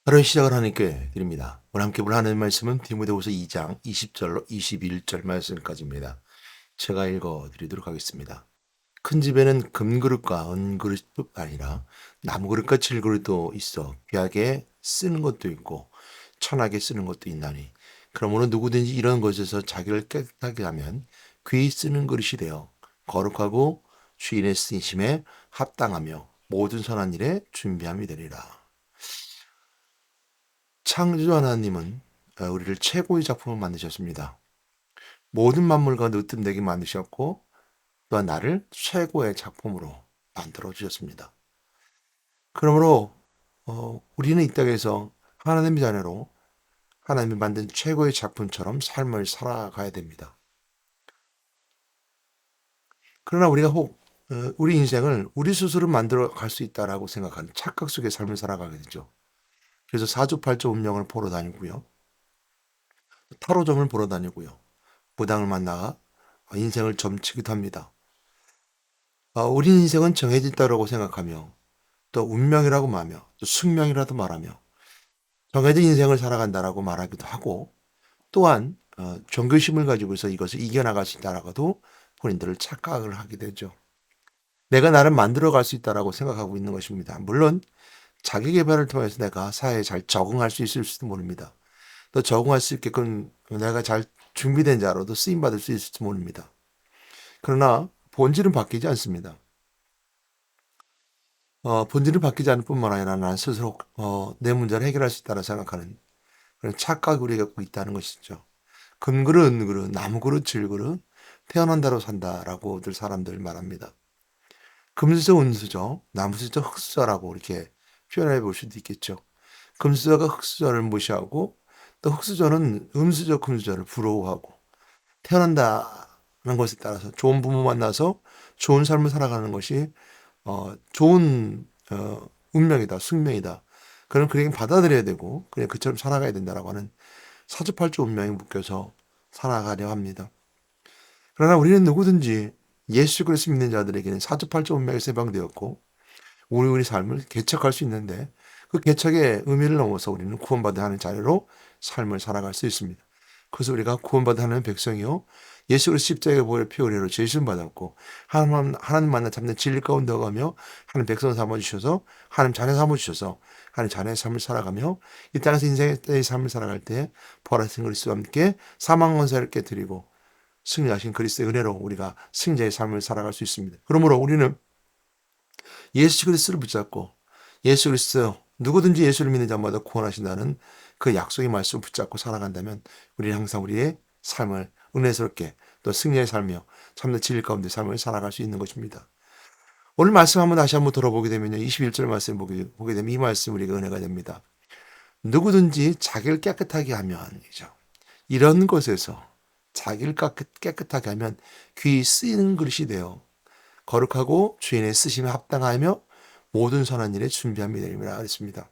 하루의 시작을 하나님께 드립니다. 오늘 함께 볼 하나님의 말씀은 디모데후서 2장 20절로 21절 말씀까지입니다. 제가 읽어 드리도록 하겠습니다. 큰 집에는 금그릇과 은그릇뿐 아니라 나무그릇과 질그릇도 있어 귀하게 쓰는 것도 있고 천하게 쓰는 것도 있나니 그러므로 누구든지 이런 것에서 자기를 깨끗하게 하면 귀히 쓰는 그릇이 되어 거룩하고 주인의 쓰심에 합당하며 모든 선한 일에 준비함이 되리라. 창조주 하나님은 우리를 최고의 작품을 만드셨습니다. 모든 만물과 으뜸되게 만드셨고 또한 나를 최고의 작품으로 만들어 주셨습니다. 그러므로 우리는 이 땅에서 하나님의 자녀로 하나님이 만든 최고의 작품처럼 삶을 살아가야 됩니다. 그러나 우리가 혹 우리 인생을 우리 스스로 만들어 갈 수 있다라고 생각하는 착각 속의 삶을 살아가게 되죠. 그래서 사주팔조 운명을 보러 다니고요. 타로점을 보러 다니고요. 무당을 만나 인생을 점치기도 합니다. 우리 인생은 정해졌다고 생각하며 또 운명이라고 말하며 또 숙명이라도 말하며 정해진 인생을 살아간다라고 말하기도 하고 또한 종교심을 가지고서 이것을 이겨나갈 수 있다라고도 본인들을 착각을 하게 되죠. 내가 나를 만들어갈 수 있다라고 생각하고 있는 것입니다. 물론 자기 개발을 통해서 내가 사회에 잘 적응할 수 있을지도 모릅니다. 또 적응할 수 있게끔 내가 잘 준비된 자로도 쓰임받을 수 있을지 모릅니다. 그러나 본질은 바뀌지 않습니다. 본질은 바뀌지 않을 뿐만 아니라 나는 스스로 내 문제를 해결할 수 있다고 생각하는 그런 착각을 우리가 갖고 있다는 것이죠. 금그릇, 은그릇, 나무그릇, 질그릇, 태어난다로 산다라고들 사람들 말합니다. 금수저, 은수저, 나무수저, 흙수저라고 이렇게 표현해 볼 수도 있겠죠. 금수저가 흙수저를 무시하고 또 흙수저는 음수저, 금수저를 부러워하고 태어난다는 것에 따라서 좋은 부모 만나서 좋은 삶을 살아가는 것이 좋은 운명이다, 숙명이다. 그럼 그에게 받아들여야 되고 그냥 그처럼 살아가야 된다라고 하는 사주팔조 운명에 묶여서 살아가려 합니다. 그러나 우리는 누구든지 예수 그리스도 믿는 자들에게는 사주팔조 운명에서 해방되었고 우리 삶을 개척할 수 있는데 그 개척의 의미를 넘어서 우리는 구원받아 하는 자녀로 삶을 살아갈 수 있습니다. 그래서 우리가 구원받아 하는 백성이요 예수 그리스도 십자가의 보혈 피 의뢰로 죄를 받았고 하나님 만나 잡는 진리 가운데 가며 하나님 백성 삼아주셔서 하나님 자녀 삼아주셔서 하나님 자녀의 삶을 살아가며 이 땅에서 인생의 삶을 살아갈 때 부활하신 그리스도와 함께 사망 권세를 깨뜨리고 승리하신 그리스도의 은혜로 우리가 승자의 삶을 살아갈 수 있습니다. 그러므로 우리는 예수 그리스도를 붙잡고 예수 그리스도 누구든지 예수를 믿는 자마다 구원하신다는 그 약속의 말씀을 붙잡고 살아간다면 우리는 항상 우리의 삶을 은혜스럽게 또 승리의 삶이요 참된 진리 가운데 삶을 살아갈 수 있는 것입니다. 오늘 말씀 한번 다시 한번 돌아보게 되면요. 21절 말씀 보게 되면 이 말씀 우리가 은혜가 됩니다. 누구든지 자기를 깨끗하게 하면 이죠. 이런 것에서 자기를 깨끗하게 하면 귀히 쓰이는 그릇이 되어 거룩하고 주인의 쓰심에 합당하며 모든 선한 일에 준비함이 되리라 했습니다.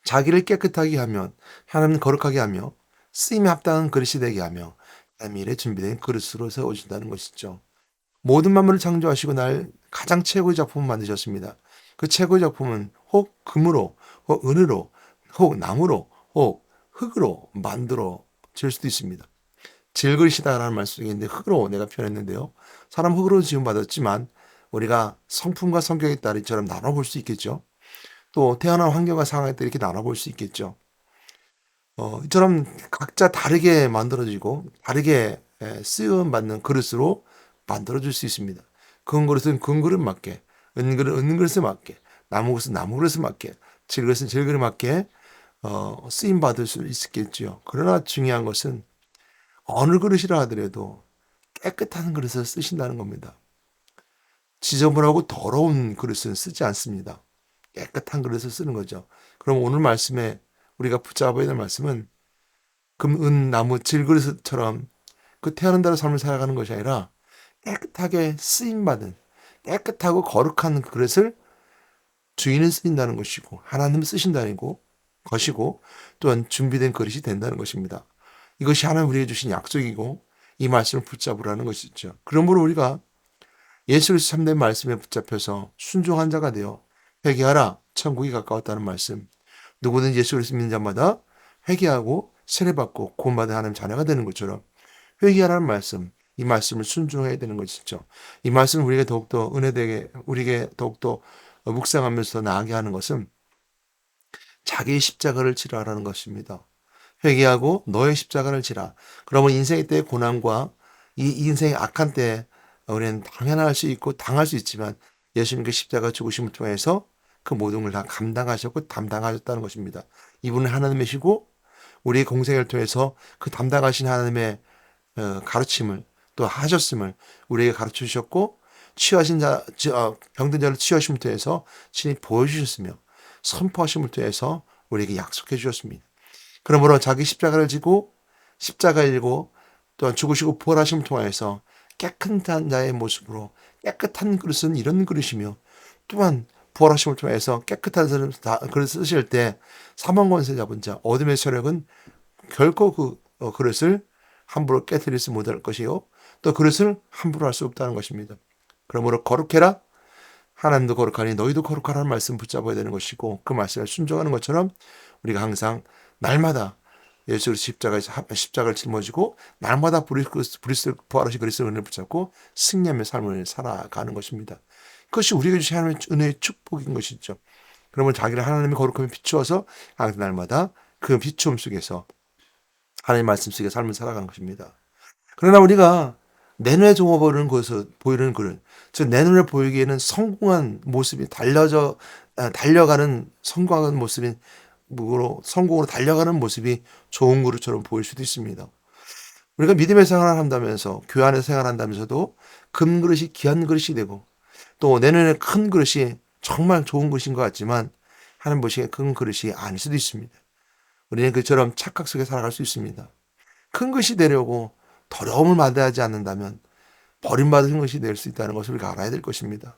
자기를 깨끗하게 하면 하나님 거룩하게 하며 쓰임에 합당한 그릇이 되게 하며 하나님 일에 준비된 그릇으로 세워진다는 것이죠. 모든 만물을 창조하시고 날 가장 최고의 작품을 만드셨습니다. 그 최고의 작품은 혹 금으로 혹 은으로 혹 나무로 혹 흙으로 만들어 질 수도 있습니다. 질그릇이다라는 말씀이 있는데 흙으로 내가 표현했는데요. 사람 흙으로 지음받았지만 우리가 성품과 성격에 따라 이처럼 나눠볼 수 있겠죠. 또 태어난 환경과 상황에 따라 이렇게 나눠볼 수 있겠죠. 이처럼 각자 다르게 만들어지고 다르게 쓰임받는 그릇으로 만들어줄 수 있습니다. 금 그릇은 금그릇 맞게, 은그릇에 맞게, 나무그릇은 나무그릇에 맞게, 질그릇은 질그릇에 맞게 쓰임받을 수 있겠지요. 그러나 중요한 것은 어느 그릇이라 하더라도 깨끗한 그릇을 쓰신다는 겁니다. 지저분하고 더러운 그릇은 쓰지 않습니다. 깨끗한 그릇을 쓰는 거죠. 그럼 오늘 말씀에 우리가 붙잡아야 될 말씀은 금, 은, 나무, 질그릇처럼 그 태어난 대로 삶을 살아가는 것이 아니라 깨끗하게 쓰임받은 깨끗하고 거룩한 그릇을 주인은 쓰인다는 것이고 하나님 쓰신다는 것이고 또한 준비된 그릇이 된다는 것입니다. 이것이 하나님 우리에게 주신 약속이고 이 말씀을 붙잡으라는 것이죠. 그러므로 우리가 예수 그리스도 참된 말씀에 붙잡혀서 순종한 자가 되어 회개하라 천국이 가까웠다는 말씀 누구든지 예수 그리스도 믿는 자마다 회개하고 세례받고 구원받은 하나님 자녀가 되는 것처럼 회개하라는 말씀, 이 말씀을 순종해야 되는 것이죠. 이 말씀을 우리에게 더욱더 은혜되게, 우리에게 더욱더 묵상하면서 나아가게 하는 것은 자기의 십자가를 지라라는 것입니다. 회개하고 너의 십자가를 지라. 그러면 인생의 때의 고난과 이 인생의 악한 때에 우리는 당연할 수 있고 당할 수 있지만 예수님께 십자가 죽으심을 통해서 그 모든 걸 다 감당하셨고 담당하셨다는 것입니다. 이분은 하나님이시고 우리의 공생을 통해서 그 담당하신 하나님의 가르침을 또 하셨음을 우리에게 가르쳐 주셨고 치유하신 자, 병든 자를 치유하심을 통해서 친히 보여주셨으며 선포하심을 통해서 우리에게 약속해 주셨습니다. 그러므로 자기 십자가를 지고 십자가를 지고 또한 죽으시고 부활하심을 통하여서 깨끗한 자의 모습으로 깨끗한 그릇은 이런 그릇이며 또한 부활하심을 통해서 깨끗한 그릇을 쓰실 때 사망 권세 잡은 자 어둠의 세력은 결코 그 그릇을 함부로 깨뜨릴 수 못할 것이요 또 그릇을 함부로 할 수 없다는 것입니다. 그러므로 거룩해라 하나님도 거룩하니 너희도 거룩하라는 말씀 붙잡아야 되는 것이고 그 말씀을 순종하는 것처럼 우리가 항상 날마다 예수 그리스도 십자가를 짊어지고 날마다 그리스도 부활하신 그리스도의 은혜를 붙잡고 승리하며 삶을 살아가는 것입니다. 그것이 우리에게 주신 하나님의 은혜의 축복인 것이죠. 그러면 자기를 하나님의 거룩함에 비추어서 항상 날마다 그 비추음 속에서 하나님의 말씀 속에 삶을 살아가는 것입니다. 그러나 우리가 내 눈에 보이는 그릇, 즉 내 눈에 보이기에는 성공한 모습이 달려가는 성공한 모습인 성공으로 달려가는 모습이 좋은 그릇처럼 보일 수도 있습니다. 우리가 믿음의 생활을 한다면서 교회 안에서 생활한다면서도 금 그릇이 귀한 그릇이 되고 또 내 눈에 큰 그릇이 정말 좋은 것인 것 같지만 하나님 보시기에 큰 그릇이 아닐 수도 있습니다. 우리는 그처럼 착각 속에 살아갈 수 있습니다. 큰 것이 되려고 더러움을 마다하지 않는다면 버림받은 것이 될 수 있다는 것을 우리가 알아야 될 것입니다.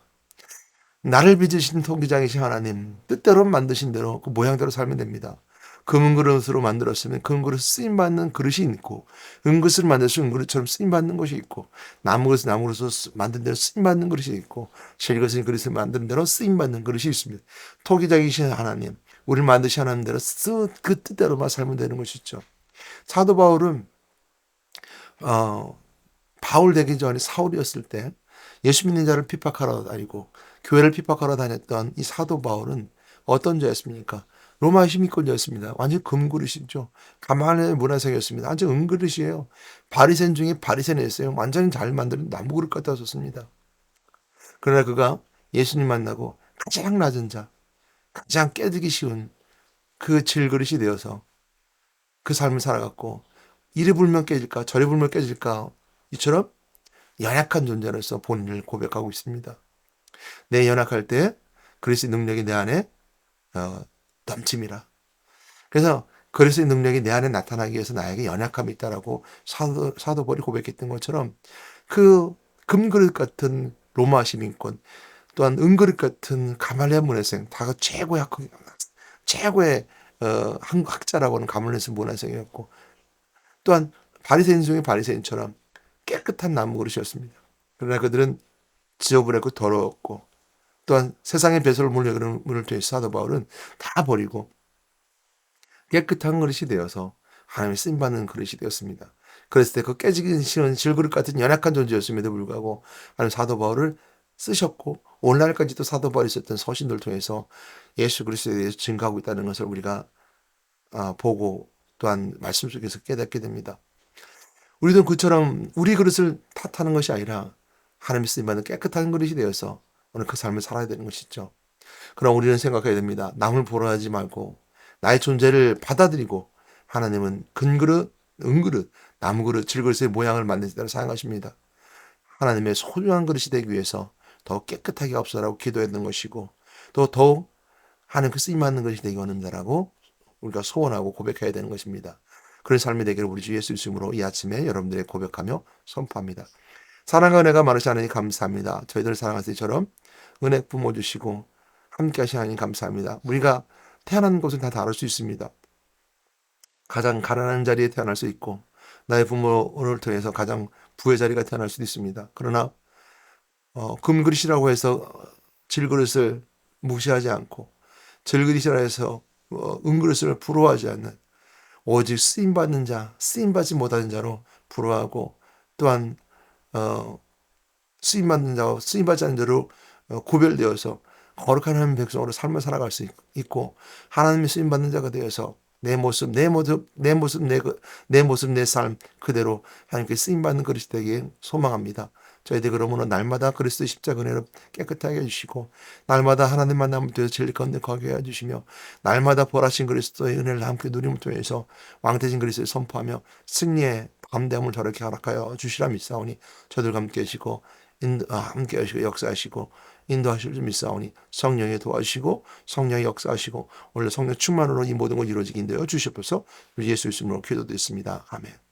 나를 빚으신 통기장이신 하나님 뜻대로 만드신 대로 그 모양대로 살면 됩니다. 금은 그릇으로 만들었으면 금은 그릇 쓰임받는 그릇이 있고 은그릇을 만들어서 은그릇처럼 쓰임받는 것이 있고 나무그릇을 나무그릇으로 만든 대로 쓰임받는 그릇이 있고 실그릇은 그릇을 만드는 대로 쓰임받는 그릇이 있습니다. 토기장이신 하나님 우리를 만드신 하나님 대로 그 뜻대로만 살면 되는 것이죠. 사도 바울은 바울 되기 전에 사울이었을 때 예수 믿는 자를 핍박하러 다니고 교회를 핍박하러 다녔던 이 사도 바울은 어떤 자였습니까? 로마의 시민권자였습니다. 완전 금그릇이죠. 가말리엘의 문화생이었습니다. 완전 은그릇이에요. 바리새인 중에 바리새인이었어요. 완전히 잘 만든 나무그릇 갖다 줬습니다. 그러나 그가 예수님 만나고 가장 낮은 자, 가장 깨지기 쉬운 그 질그릇이 되어서 그 삶을 살아갔고 이리 불면 깨질까 저리 불면 깨질까 이처럼 연약한 존재로서 본인을 고백하고 있습니다. 내 연약할 때 그리스도의 능력이 내 안에 넘침이라. 그래서 그리스도의 능력이 내 안에 나타나기 위해서 나에게 연약함이 있다라고 사도 바울이 고백했던 것처럼 그 금그릇 같은 로마 시민권 또한 은그릇 같은 가말리엘 문화생 다 최고의 한국 학자라고 하는 가말리엘 문화생이었고 또한 바리새인 중에 바리새인처럼 깨끗한 나무그릇이었습니다. 그러나 그들은 지저분했고 더러웠고 또한 세상의 배설을 물려그는 물을 통해서 사도 바울은 다 버리고 깨끗한 그릇이 되어서 하나님의 쓰임받는 그릇이 되었습니다. 그랬을 때 그 깨지기 싫은 질그릇 같은 연약한 존재였음에도 불구하고 하나님 사도 바울을 쓰셨고 오늘날까지도 사도 바울이 썼던 서신들을 통해서 예수 그리스도에 대해서 증거하고 있다는 것을 우리가 보고 또한 말씀 속에서 깨닫게 됩니다. 우리도 그처럼 우리 그릇을 탓하는 것이 아니라 하나님의 쓰임받는 깨끗한 그릇이 되어서 오늘 그 삶을 살아야 되는 것이죠. 그럼 우리는 생각해야 됩니다. 남을 보러 하지 말고 나의 존재를 받아들이고 하나님은 금그릇, 은그릇, 나무그릇, 질그릇의 모양을 만든 대로 사용하십니다. 하나님의 소중한 그릇이 되기 위해서 더 깨끗하게 없어라고 기도해야 되는 것이고 또 더욱 하나님 그 쓰임받는 것이 되기 원한다라고 우리가 소원하고 고백해야 되는 것입니다. 그런 삶이 되기를 우리 주 예수 이름으로 이 아침에 여러분들의 고백하며 선포합니다. 사랑과 은혜가 많으신 하나님 감사합니다. 저희들 사랑하실 때처럼 은혜 뿜어주시고 함께 하신 하나님 감사합니다. 우리가 태어난 곳은 다 다를 수 있습니다. 가장 가난한 자리에 태어날 수 있고 나의 부모를 통해서 가장 부의 자리가 태어날 수도 있습니다. 그러나 금그릇이라고 해서 질그릇을 무시하지 않고 질그릇이라 해서 은그릇을 부러워하지 않는 오직 쓰임받는 자, 쓰임받지 못하는 자로 부러워하고 또한 쓰임받는 자와 쓰임받지 않는 자로 구별되어서 거룩한 하나님의 백성으로 삶을 살아갈 수 있고 하나님의 쓰임받는 자가 되어서 내 모습, 내 삶 그대로 하나님께 쓰임받는 그릇이 되길 소망합니다. 저희들 그러므로 날마다 그리스도 십자가 은혜로 깨끗하게 해주시고 날마다 하나님 만남을 통해서 진리 가운데 거하게 해주시며 날마다 보라신 그리스도의 은혜를 함께 누림을 통해서 왕대신 그리스도를 선포하며 승리의 감대함을 저렇게 허락하여 주시라 믿사오니 저들과 함께 하시고 함께 하시고 역사하시고 인도하실 줄 믿사오니 성령이 도와주시고 성령이 역사하시고 원래 성령 충만으로 이 모든 걸 이루어지게 인도하여 주시옵소서. 예수 이름으로 기도드렸습니다. 아멘.